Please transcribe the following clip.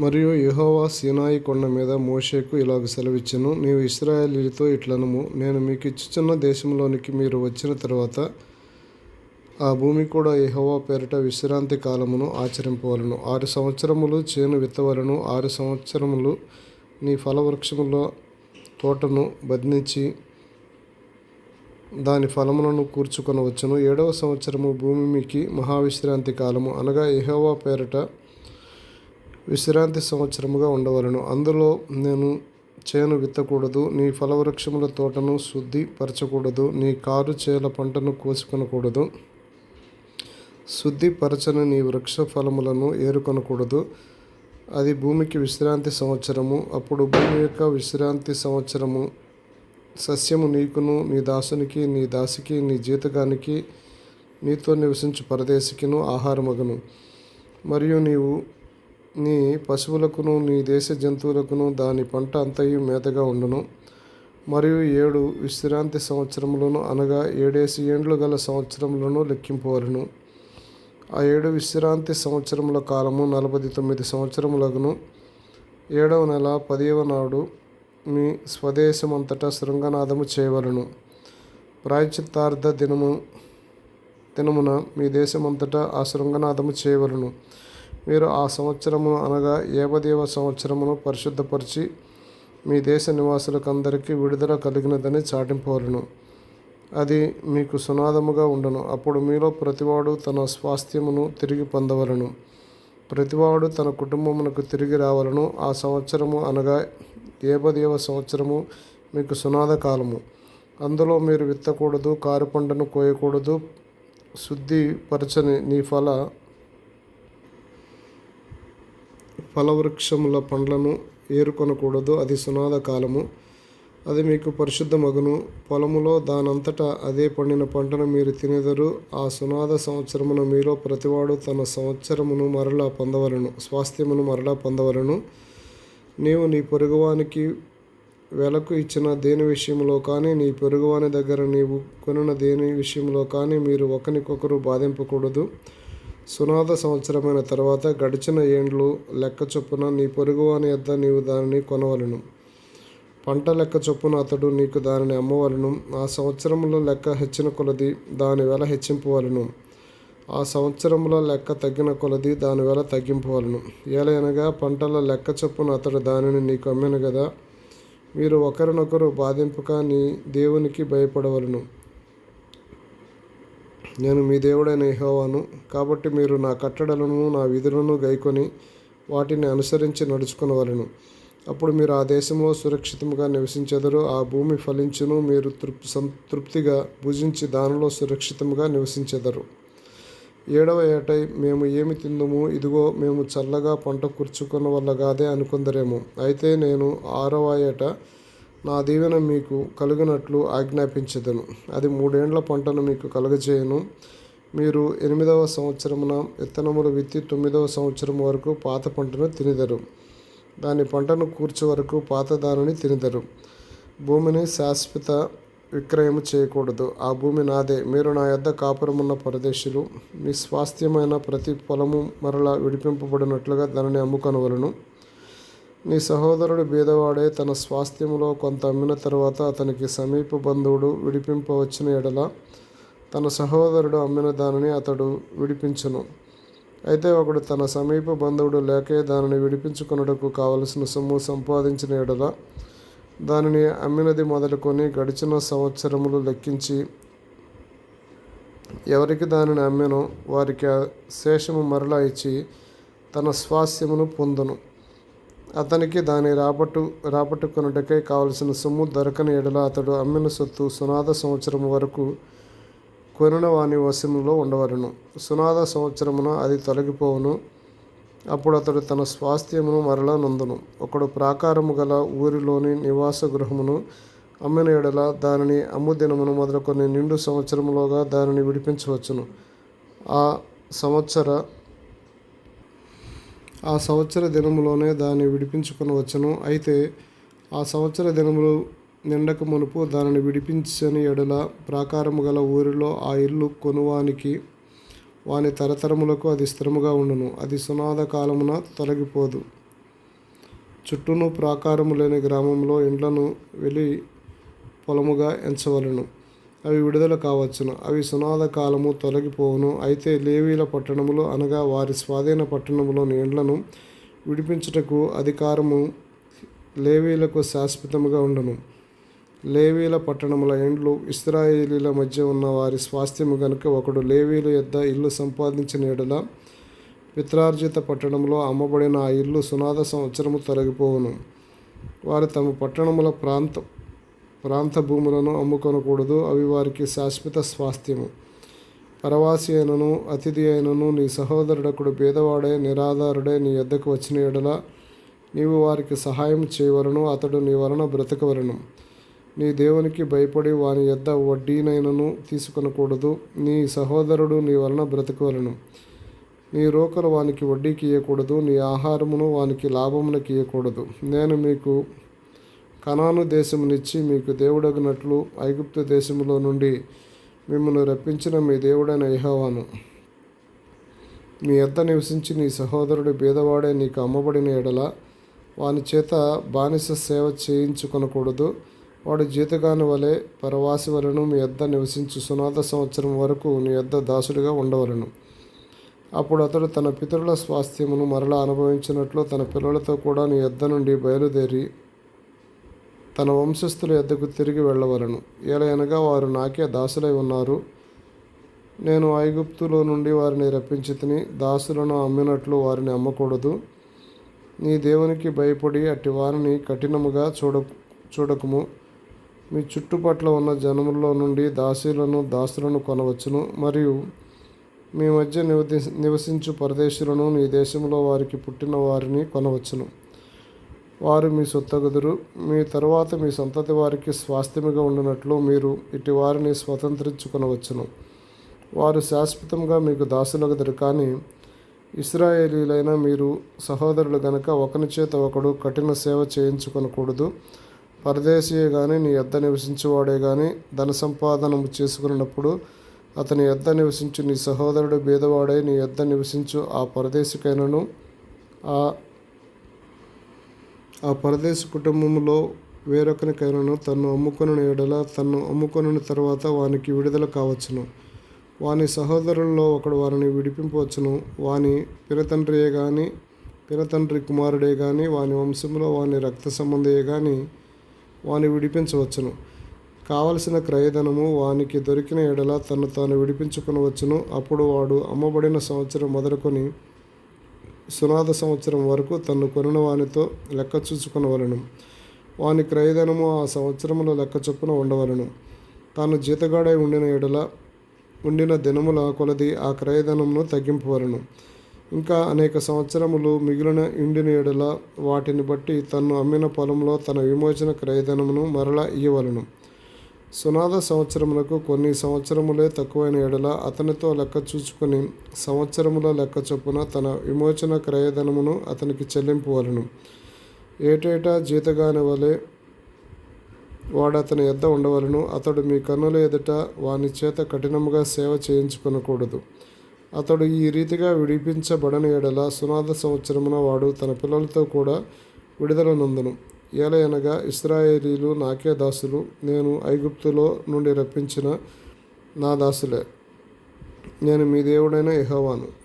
మరియు యెహోవా సీనాయి కొండ మీద మోషేకు ఇలాగ సెలవిచ్చెను, నీవు ఇశ్రాయేలీయులతో ఇట్లనుము, నేను మీకు ఇచ్చుచున్న దేశంలోనికి మీరు వచ్చిన తరువాత ఆ భూమి కూడా యెహోవా పేరిట విశ్రాంతి కాలమును ఆచరింపవలెను. 6 సంవత్సరములు చేను విత్తవలెను. 6 సంవత్సరములు నీ ఫలవృక్షముల తోటను బద్నించి దాని ఫలములను కూర్చుకొనవచ్చును. 7వ సంవత్సరము భూమికి మహావిశ్రాంతి కాలము, అనగా యెహోవా పేరిట విశ్రాంతి సంవత్సరముగా ఉండవలెను. అందులో నేను చేను విత్తకూడదు, నీ ఫలవృక్షముల తోటను శుద్ధిపరచకూడదు, నీ కారు చేల పంటను కోసుకొనకూడదు, శుద్ధిపరచని నీ వృక్ష ఫలములను ఏరుకొనకూడదు. అది భూమికి విశ్రాంతి సంవత్సరము. అప్పుడు భూమి యొక్క విశ్రాంతి సంవత్సరము సస్యము నీకును, నీ దాసునికి, నీ దాసికి, నీ జీతగానికి, నీతో నివసించు పరదేశికిను ఆహారమగును. మరియు నీవు నీ పశువులకును నీ దేశ జంతువులకును దాని పంట అంతయు మేతగా ఉండును. మరియు 7 విశ్రాంతి సంవత్సరములను, అనగా 7 ఏండ్లు గల సంవత్సరములను లెక్కింపవలెను. ఆ 7 విశ్రాంతి సంవత్సరముల కాలము 49 సంవత్సరములగును. 7వ నెల 10వ నాడు మీ స్వదేశమంతటా శృంగనాదము చేయవలెను. ప్రాయశ్చిత్తార్థ దినమున మీ దేశమంతటా ఆ శృంగనాదము చేయవలెను. మీరు ఆ సంవత్సరమును, అనగా 50వ సంవత్సరమును పరిశుద్ధపరిచి మీ దేశ నివాసులకందరికీ విడుదల కలిగినదని చాటింపవలెను. అది మీకు సునాదముగా ఉండును. అప్పుడు మీలో ప్రతివాడు తన స్వాస్థ్యమును తిరిగి పొందవలెను. ప్రతివాడు తన కుటుంబమునకు తిరిగి రావలెను. ఆ సంవత్సరము, అనగా 50వ సంవత్సరము మీకు సునాద కాలము. అందులో మీరు విత్తకూడదు, కారు పంటను కోయకూడదు, శుద్ధిపరచని నీ ఫలవృక్షముల పండ్లను ఏరుకొనకూడదు. అది సునాద కాలము. అది మీకు పరిశుద్ధమగును. పొలములో దానంతటా అదే పండిన పంటను మీరు తినెదరు. ఆ సునాద సంవత్సరమున మీలో ప్రతివాడు తన సంవత్సరమును మరలా పొందవలెను, స్వాస్థ్యమును మరలా పొందవలెను. నీవు నీ పొరుగువానికి వెలకు ఇచ్చిన దేని విషయంలో కానీ, నీ పొరుగువాని దగ్గర నీవు కొనిన దేని విషయంలో కానీ మీరు ఒకరికొకరు బాధింపకూడదు. సునాద సంవత్సరమైన తర్వాత గడిచిన ఏండ్లు లెక్క చొప్పున నీ పొరుగువాని యొద్ద నీవు దానిని కొనవలెను. పంట లెక్క చొప్పున అతడు నీకు దానిని అమ్మవలెను. ఆ సంవత్సరములో లెక్క హెచ్చిన కొలది దాని వెల హెచ్చింపవలెను. ఆ సంవత్సరములో లెక్క తగ్గిన కొలది దాని వెల తగ్గింపవలెను. ఏలయనగా పంటల లెక్క చొప్పున అతడు దానిని నీకు అమ్మెను గదా. మీరు ఒకరినొకరు బాధింపక నీ దేవునికి భయపడవలెను. నేను మీ దేవుడైన యెహోవాను. కాబట్టి మీరు నా కట్టడలను నా విధులను గైకొని వాటిని అనుసరించి నడుచుకొనవలెను. అప్పుడు మీరు ఆ దేశంలో సురక్షితముగా నివసించెదరు. ఆ భూమి ఫలించును. మీరు సంతృప్తిగా భుజించి దానిలో సురక్షితముగా నివసించెదరు. 7వ ఏట మేము ఏమి తిందుము, ఇదిగో మేము చల్లగా పంట కూర్చుకొనవల్లగాదే అనుకొందరేమో. అయితే నేను 6వ ఏట నా దీవెన మీకు కలుగునట్లు ఆజ్ఞాపించెదను. అది 3 ఏండ్ల పంటను మీకు కలుగజేయును. మీరు 8వ సంవత్సరమున విత్తనములు విత్తి 9వ సంవత్సరం వరకు పాత పంటను తినెదరు. దాని పంటను కూర్చు వరకు పాత దానిని తినెదరు. భూమిని శాశ్వత విక్రయము చేయకూడదు. ఆ భూమి నాదే. మీరు నా యొద్ద కాపురమున్న పరదేశులు. మీ స్వాస్థ్యమైన ప్రతి పొలము మరలా విడిపింపబడినట్లుగా దానిని అమ్ముకొనవలెను. నీ సహోదరుడు బీదవాడే తన స్వాస్థ్యములో కొంత అమ్మిన తరువాత అతనికి సమీప బంధువుడు విడిపింపవచ్చిన ఎడల తన సహోదరుడు అమ్మిన దానిని అతడు విడిపించును. అయితే ఒకడు తన సమీప బంధువుడు లేకే దానిని విడిపించుకొనుటకు కావలసిన సొమ్ము సంపాదించిన ఎడల దానిని అమ్మినది మొదలుకొని గడిచిన సంవత్సరములు లెక్కించి ఎవరికి దానిని అమ్మెనో వారికి ఆ శేషము మరలా ఇచ్చి తన స్వాస్థ్యమును పొందును. అతనికి దాని రాబట్టుకొనుటకై కావలసిన సొమ్ము దొరకని ఎడల అతడు అమ్మిన సొత్తు సునాద సంవత్సరము వరకు కొనిన వాని వశములో ఉండవలెను. సునాద సంవత్సరమున అది తొలగిపోవును. అప్పుడు అతడు తన స్వాస్థ్యమును మరలా నొందును. ఒకడు ప్రాకారము గల ఊరిలోని నివాస గృహమును అమ్మిన ఎడల దానిని అమ్ము దినమును మొదలుకొని నిండు సంవత్సరములోగా దానిని విడిపించవచ్చును. ఆ సంవత్సర దినములోనే దాన్ని విడిపించుకొనవచ్చును. అయితే ఆ సంవత్సర దినములు నిండక మునుపు దానిని విడిపించని ఎడల ప్రాకారము గల ఊరిలో ఆ ఇల్లు కొనువానికి వాని తరతరములకు అది స్థిరముగా ఉండును. అది సునాద కాలమున తొలగిపోదు. చుట్టూను ప్రాకారము లేని గ్రామంలో ఇండ్లను వెలి పొలముగా ఎంచవలను. అవి విడుదల కావచ్చును. అవి సునాద కాలము తొలగిపోవును. అయితే లేవీల పట్టణములు అనగా వారి స్వాధీన పట్టణములోని ఇండ్లను విడిపించుటకు అధికారము లేవీలకు శాశ్వతముగా ఉండును. లేవీల పట్టణముల ఇండ్లు ఇశ్రాయేలీల మధ్య ఉన్న వారి స్వాస్థ్యము గనుక ఒకడు లేవీల యొద్ద ఇల్లు సంపాదించిన యెడల పిత్రార్జిత పట్టణంలో అమ్మబడిన ఆ ఇల్లు సునాద సంవత్సరము తొలగిపోవును. వారు తమ పట్టణముల ప్రాంత భూములను అమ్ముకొనకూడదు. అవి వారికి శాశ్వత స్వాస్థ్యము. పరవాసి అయినను అతిథి అయినను నీ సహోదరుడొకడు పేదవాడే నిరాధారుడే నీ యొద్దకు వచ్చిన యెడల నీవు వారికి సహాయం చేయవలను. అతడు నీ వలన బ్రతకవలను. నీ దేవునికి భయపడి వాని యొద్ద వడ్డీనైనను తీసుకొనకూడదు. నీ సహోదరుడు నీ వలన బ్రతకవలను. నీ రోకలు వానికి వడ్డీకి ఇయ్యకూడదు. నీ ఆహారమును వానికి లాభమునకి ఇయ్యకూడదు. నేను మీకు కనాను దేశమునిచ్చి మీకు దేవుడగినట్లు ఐగుప్తు దేశములో నుండి మిమ్మల్ని రప్పించిన మీ దేవుడైన యెహోవాను. మీ యొద్ద నివసించి నీ సహోదరుడు బీదవాడే నీకు అమ్మబడిన యెడల వాని చేత బానిస సేవ చేయించుకొనకూడదు. వాడు జీతగాని వలె పరవాసి వలెను మీ యొద్ద నివసించు సునాద సంవత్సరం వరకు నీ యొద్ద దాసుడిగా ఉండవలను. అప్పుడు అతడు తన పితరుల స్వాస్థ్యమును మరలా అనుభవించినట్లు తన పిల్లలతో కూడా నీ యొద్ద నుండి బయలుదేరి తన వంశస్థుల యొద్దకు తిరిగి వెళ్ళవలను. ఏలయనగా వారు నాకే దాసులై ఉన్నారు. నేను ఐగుప్తులో నుండి వారిని రప్పించితిని. దాసులను అమ్మినట్లు వారిని అమ్మకూడదు. నీ దేవునికి భయపడి అట్టి వారిని కఠినముగా చూడకుము. మీ చుట్టుపట్ల ఉన్న జనముల్లో నుండి దాసులను కొనవచ్చును. మరియు మీ మధ్య నివసించు పరదేశులను నీ దేశంలో వారికి పుట్టిన వారిని కొనవచ్చును. వారు మీ సొత్తగుదురు. మీ తరువాత మీ సంతతి వారికి స్వాస్థ్యముగా ఉండినట్లు మీరు ఇటు వారిని స్వతంత్రించుకొనవచ్చును. వారు శాశ్వతంగా మీకు దాసులగుదురు. కానీ ఇశ్రాయేలీలైన మీరు సహోదరులు గనుక ఒకని చేత ఒకడు కఠిన సేవ చేయించుకొనకూడదు. పరదేశీయే గాని నీ యొద్ద నివసించువాడే గాని ధన సంపాదనము చేసుకున్నప్పుడు అతని యొద్ద నివసించు నీ సహోదరుడు బీదవాడై నీ యొద్ద నివసించు ఆ పరదేశికైనను ఆ పరదేశి కుటుంబములో వేరొకనికైనను తన్ను అమ్ముకొనిన యెడల తన్ను అమ్ముకొనిన తరువాత వానికి విడుదల కావచ్చును. వాని సహోదరులలో ఒకడు వారిని విడిపింపవచ్చును. వాని పినతండ్రియే గాని పినతండ్రి కుమారుడే గాని వాని వంశంలో వాని రక్త సంబంధియే గాని వాని విడిపించవచ్చును. కావలసిన క్రయధనము వానికి దొరికిన యెడల తన్ను తాను విడిపించుకొనవచ్చును. అప్పుడు వాడు అమ్మబడిన సంవత్సరం మొదలుకొని సునాద సంవత్సరం వరకు తన్ను కొనిన వానితో లెక్క చూసుకొనవలను. వాని క్రయధనము ఆ సంవత్సరముల లెక్క చొప్పున ఉండవలను. తాను జీతగాడై ఉండిన దినముల కొలది ఆ క్రయధనమును తగ్గింపవలను. ఇంకా అనేక సంవత్సరములు మిగిలిన ఇండిన యెడల వాటిని బట్టి తన్ను అమ్మిన పొలంలో తన విమోచన క్రయధనమును మరలా ఇయ్యవలను. సునాద సంవత్సరములకు కొన్ని సంవత్సరములే తక్కువైన యెడల అతనితో లెక్క చూచుకొని సంవత్సరముల లెక్క చొప్పున తన విమోచన క్రయధనమును అతనికి చెల్లింపవలను. ఏటేటా జీతగాని వలె వాడు అతని యొద్ద ఉండవలను. అతడు మీ కన్నుల ఎదుట వాని చేత కఠినముగా సేవ చేయించుకొనకూడదు. అతడు ఈ రీతిగా విడిపించబడని యెడల సునాద సంవత్సరమున వాడు తన పిల్లలతో కూడా విడుదల నొందును. ఏలయనగా ఇశ్రాయేలీలు నాకే దాసులు. నేను ఐగుప్తులో నుండి రప్పించిన నా దాసులే. నేను మీ దేవుడైన యెహోవాను.